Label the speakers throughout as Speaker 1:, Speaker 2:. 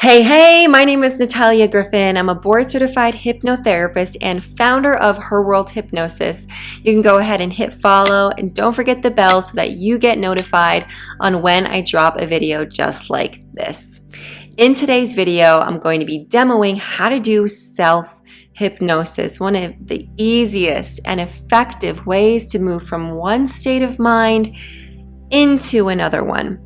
Speaker 1: Hey, my name is Natalia Griffin. I'm a board certified hypnotherapist and founder of Her World Hypnosis. You can go ahead and hit follow and don't forget the bell so that you get notified on when I drop a video just like this. In today's video, I'm going to be demoing how to do self-hypnosis, one of the easiest and effective ways to move from one state of mind into another one.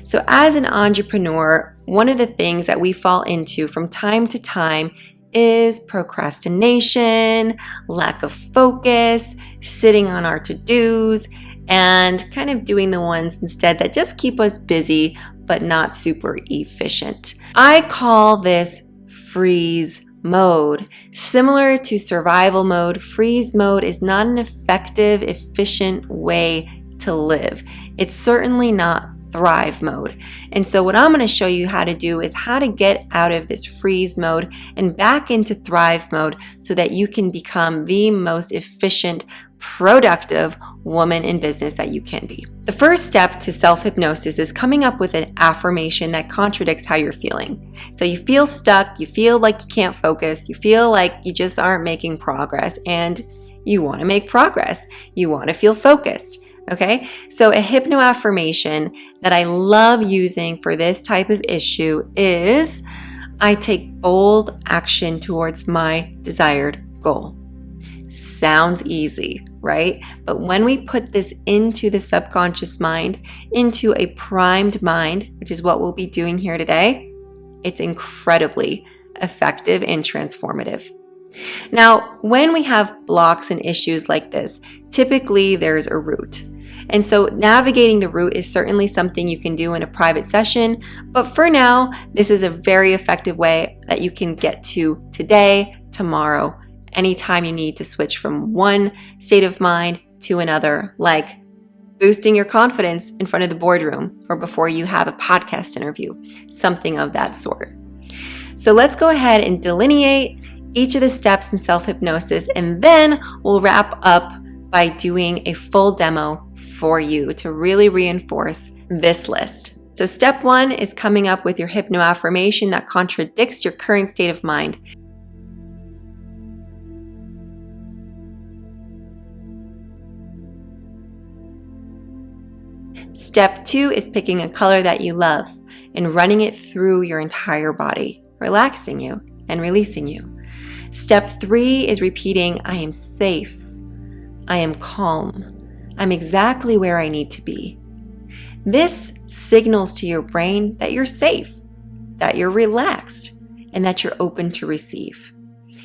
Speaker 1: So as an entrepreneur, one of the things that we fall into from time to time is procrastination, lack of focus, sitting on our to-dos, and kind of doing the ones instead that just keep us busy but not super efficient. I call this freeze mode. Similar to survival mode, freeze mode is not an effective, efficient way to live. It's certainly not thrive mode. And so what I'm going to show you how to do is how to get out of this freeze mode and back into thrive mode so that you can become the most efficient, productive woman in business that you can be. The first step to self-hypnosis is coming up with an affirmation that contradicts how you're feeling. So you feel stuck, you feel like you can't focus, you feel like you just aren't making progress, and you want to make progress. You want to feel focused. Okay, so a HypnoAffirmation that I love using for this type of issue is, I take bold action towards my desired goal. Sounds easy, right? But when we put this into the subconscious mind, into a primed mind, which is what we'll be doing here today, it's incredibly effective and transformative. Now, when we have blocks and issues like this, typically there's a root. And so navigating the route is certainly something you can do in a private session, but for now, this is a very effective way that you can get to today, tomorrow, anytime you need to switch from one state of mind to another, like boosting your confidence in front of the boardroom or before you have a podcast interview, something of that sort. So let's go ahead and delineate each of the steps in self-hypnosis, and then we'll wrap up by doing a full demo for you to really reinforce this list. So step 1 is coming up with your HypnoAffirmation that contradicts your current state of mind. Step 2 is picking a color that you love and running it through your entire body, relaxing you and releasing you. Step 3 is repeating, I am safe, I am calm, I'm exactly where I need to be. This signals to your brain that you're safe, that you're relaxed, and that you're open to receive.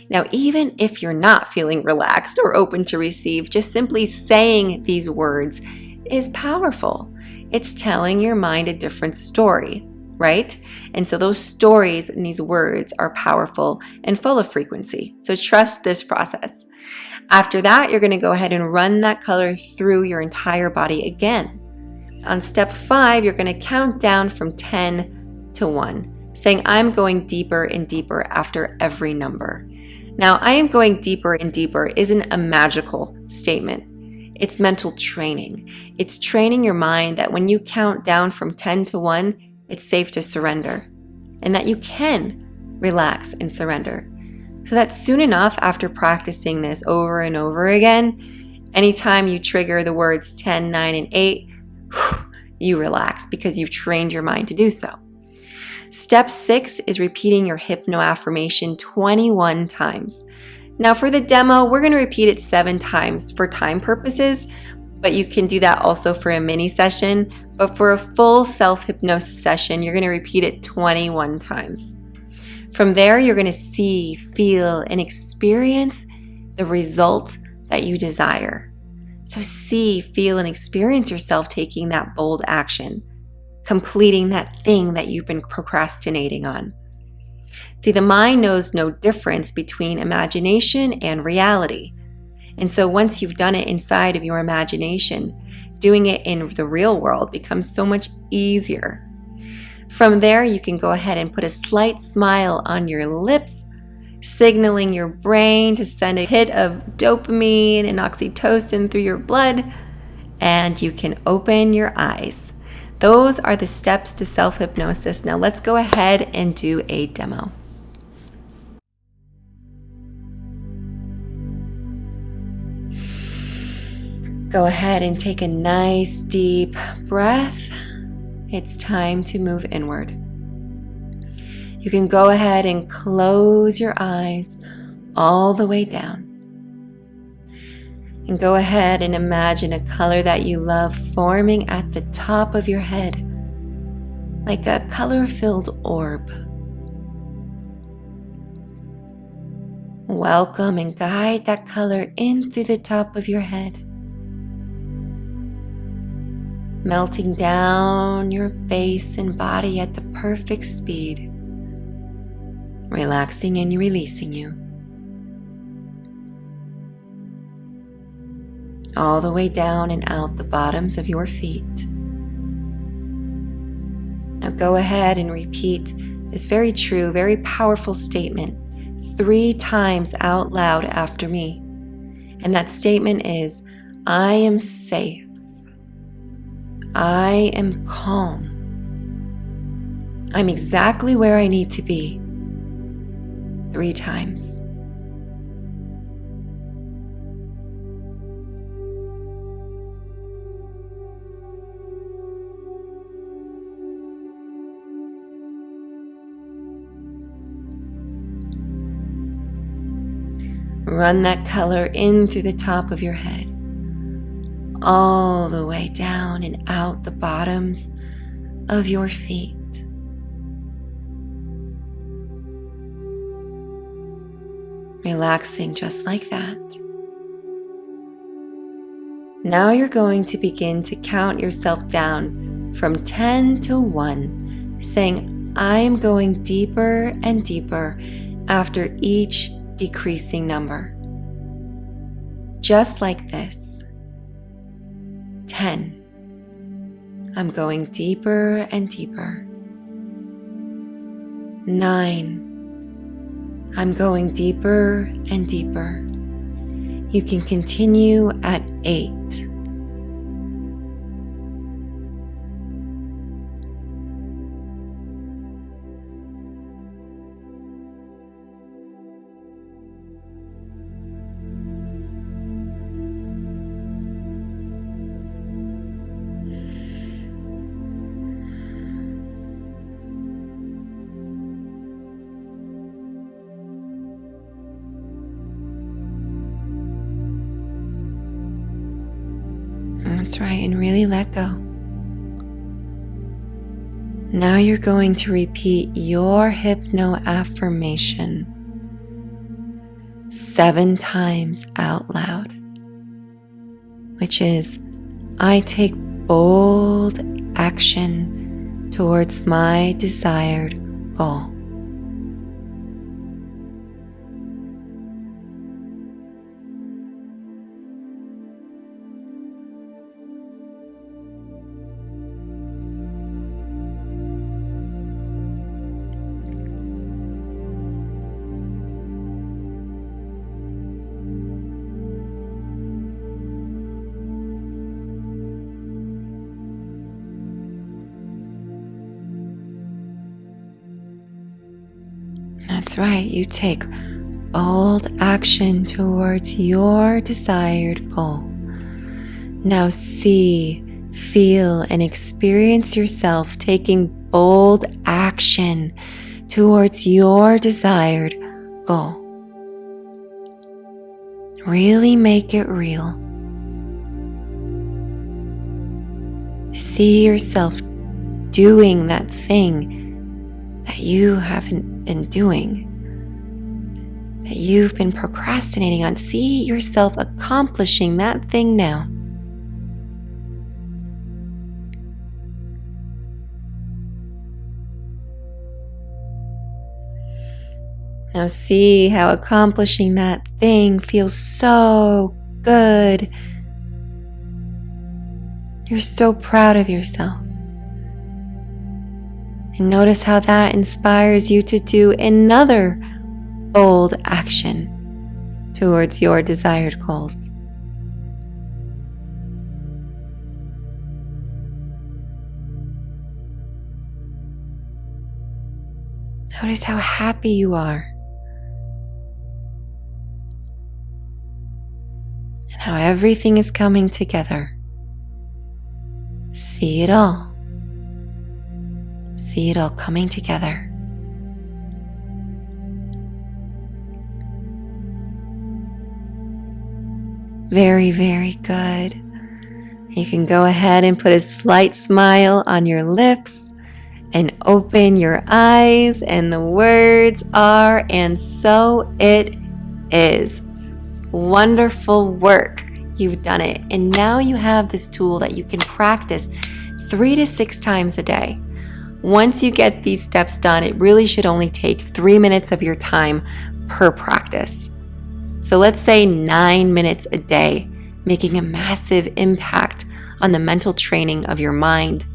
Speaker 1: Now, even if you're not feeling relaxed or open to receive, just simply saying these words is powerful. It's telling your mind a different story, right? And so those stories and these words are powerful and full of frequency. So trust this process. After that, you're going to go ahead and run that color through your entire body again. On step 5, you're going to count down from 10 to 1, saying, I'm going deeper and deeper after every number. Now, I am going deeper and deeper isn't a magical statement. It's mental training. It's training your mind that when you count down from 10 to 1, it's safe to surrender, and that you can relax and surrender. So that soon enough, after practicing this over and over again, anytime you trigger the words 10, 9, and 8, you relax because you've trained your mind to do so. Step 6 is repeating your HypnoAffirmation 21 times. Now for the demo, we're going to repeat it 7 times for time purposes, but you can do that also for a mini session. But for a full self-hypnosis session, you're going to repeat it 21 times. From there, you're going to see, feel, and experience the result that you desire. So see, feel, and experience yourself taking that bold action, completing that thing that you've been procrastinating on. See, the mind knows no difference between imagination and reality. And so once you've done it inside of your imagination, doing it in the real world becomes so much easier. From there, you can go ahead and put a slight smile on your lips, signaling your brain to send a hit of dopamine and oxytocin through your blood, and you can open your eyes. Those are the steps to self-hypnosis. Now let's go ahead and do a demo. Go ahead and take a nice deep breath. It's time to move inward. You can go ahead and close your eyes all the way down. And go ahead and imagine a color that you love forming at the top of your head, like a color-filled orb. Welcome and guide that color in through the top of your head, melting down your face and body at the perfect speed, relaxing and releasing you. All the way down and out the bottoms of your feet. Now go ahead and repeat this very true, very powerful statement 3 times out loud after me. And that statement is, I am safe. I am calm. I'm exactly where I need to be. 3 times. Run that color in through the top of your head, all the way down and out the bottoms of your feet. Relaxing just like that. Now you're going to begin to count yourself down from 10 to 1, saying, I am going deeper and deeper after each decreasing number. Just like this. 10. I'm going deeper and deeper. 9. I'm going deeper and deeper. You can continue at 8. That's right, and really let go. Now you're going to repeat your HypnoAffirmation 7 times out loud, which is, I take bold action towards my desired goal. That's right, you take bold action towards your desired goal. Now see, feel, and experience yourself taking bold action towards your desired goal. Really make it real. See yourself doing that thing that you haven't been doing, that you've been procrastinating on. See yourself accomplishing that thing now. Now see how accomplishing that thing feels so good. You're so proud of yourself. And notice how that inspires you to do another bold action towards your desired goals. Notice how happy you are. And how everything is coming together. See it all. See it all coming together. Very, very good. You can go ahead and put a slight smile on your lips and open your eyes, and the words are, and so it is. Wonderful work. You've done it. And now you have this tool that you can practice 3 to 6 times a day. Once you get these steps done, it really should only take 3 minutes of your time per practice. So let's say 9 minutes a day, making a massive impact on the mental training of your mind.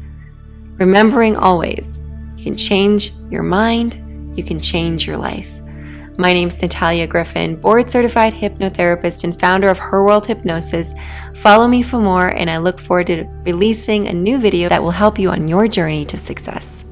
Speaker 1: Remembering always, you can change your mind, you can change your life. My name's Natalia Griffin, board-certified hypnotherapist and founder of Her World Hypnosis. Follow me for more, and I look forward to releasing a new video that will help you on your journey to success.